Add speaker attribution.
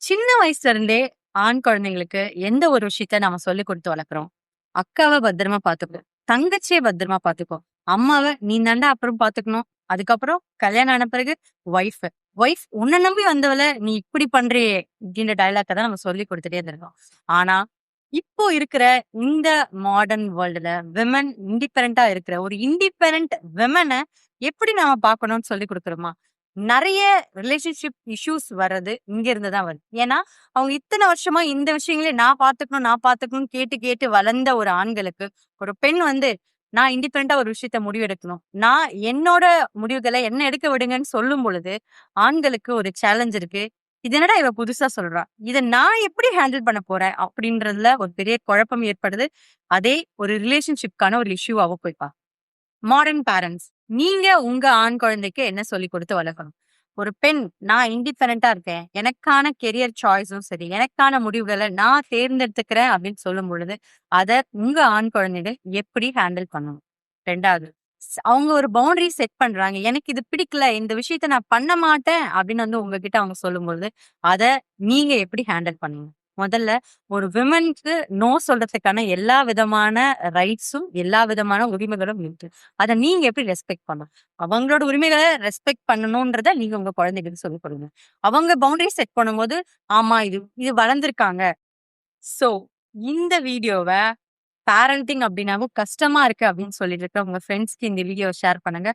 Speaker 1: சின்ன வயசுல இருந்தே ஆண் குழந்தைங்களுக்கு எந்த ஒரு விஷயத்த நாம சொல்லிக் கொடுத்து வளர்க்குறோம். அக்காவ பத்திரமா பாத்துக்கோ. தங்கச்சிய பத்திரமா பாத்துக்கோ. அம்மாவ நீ தாண்டா அப்புறம் பாத்துக்கணும். அதுக்கப்புறம் கல்யாணம் ஆன பிறகு ஒய்ஃப். ஒய்ஃப் உன்ன நம்பி வந்தவள நீ இப்படி பண்றியே! இப்படின்ற டயலாக்க தான் நம்ம சொல்லிக் குடுத்துட்டே இருந்திருக்கோம். ஆனா, இப்போ இருக்கிற இந்த மாடர்ன் வேர்ல்டுல விமன் இண்டிபெண்டன்ட்டா இருக்கிற ஒரு இண்டிபெண்டன்ட் விமன எப்படி நாம பார்க்கணும்னு சொல்லிக் குடுக்குறோமா? நெறைய ரிலேஷன்ஷிப் இஷ்யூஸ் வர்றது இங்க இருந்து தான் வருது. ஏன்னா, அவங்க இத்தன வருஷமா இந்த விஷயங்களே நான் பார்த்துக்கணும், நான் பார்த்துக்கணும்னு கேட்டு கேட்டு வளர்ந்த ஒரு ஆண்களுக்கு, ஒரு பெண் வந்து நான் இண்டிபெண்டன்ட்டா ஒரு விஷயத்த முடிவெடுக்கணும். நான் என்னோட முடிவுகள என்ன எடுக்க விடுங்கன்னு சொல்லும் பொழுது, ஆண்களுக்கு ஒரு சேலஞ்ச் இருக்கு. இது என்னடா இவ புதுசா சொல்றா? இத நான் எப்படி ஹேண்டில் பண்ண போறேன்? அப்படின்றதுல ஒரு பெரிய குழப்பம் ஏற்படுது. அதே ஒரு ரிலேஷன்ஷிப்க்கான ஒரு இஷ்யூவாவும் போய் மாடர்ன் பேரண்ட்ஸ். நீங்க உங்க ஆண் குழந்தைக்கு என்ன சொல்லிக் குடுத்து வளர்க்கணும்? ஒரு பெண் நான் இண்டிபெண்டன்ட்டா இருக்கேன். எனக்கான கெரியர் சாய்ஸும் சரி, எனக்கான முடிவுகள நான் தேர்ந்தெடுத்துக்கிறேன் அப்படின்னு சொல்லும் பொழுது, அத உங்க ஆண் குழந்தைகள் எப்படி ஹேண்டில் பண்ணணும்? 2வது அவங்க ஒரு பவுண்டரி செட் பண்றாங்க. எனக்கு இது பிடிக்கல. இந்த விஷயத்த நான் பண்ண மாட்டேன் அப்படின்னு வந்து உங்ககிட்ட அவங்க சொல்லும்பொழுது, அத நீங்க எப்படி ஹேண்டில் பண்ணுவீங்க? முதல்ல ஒரு விமன்க்கு நோ சொல்றதுக்கான எல்லா விதமான ரைட்ஸும், எல்லா விதமான உரிமைகளும் இருக்கு. அத நீங்க எப்படி ரெஸ்பெக்ட் பண்ணணும்? அவங்களோட உரிமைகள ரெஸ்பெக்ட் பண்ணணும்ன்றத நீங்க உங்க குழந்தைகளுக்கு சொல்லிக் கொடுங்க. அவங்க பவுண்டரி செட் பண்ணும்போது, ஆமா இது இது வளர்ந்திருக்காங்க. சோ, இந்த வீடியோவ பேரண்டிங் அப்டின்னாவும் கஷ்டமா இருக்கு அப்டின்னு சொல்லிட்டு இருக்க உங்க ஃப்ரெண்ட்ஸ்க்கு இந்த வீடியோவ ஷேர் பண்ணுங்க.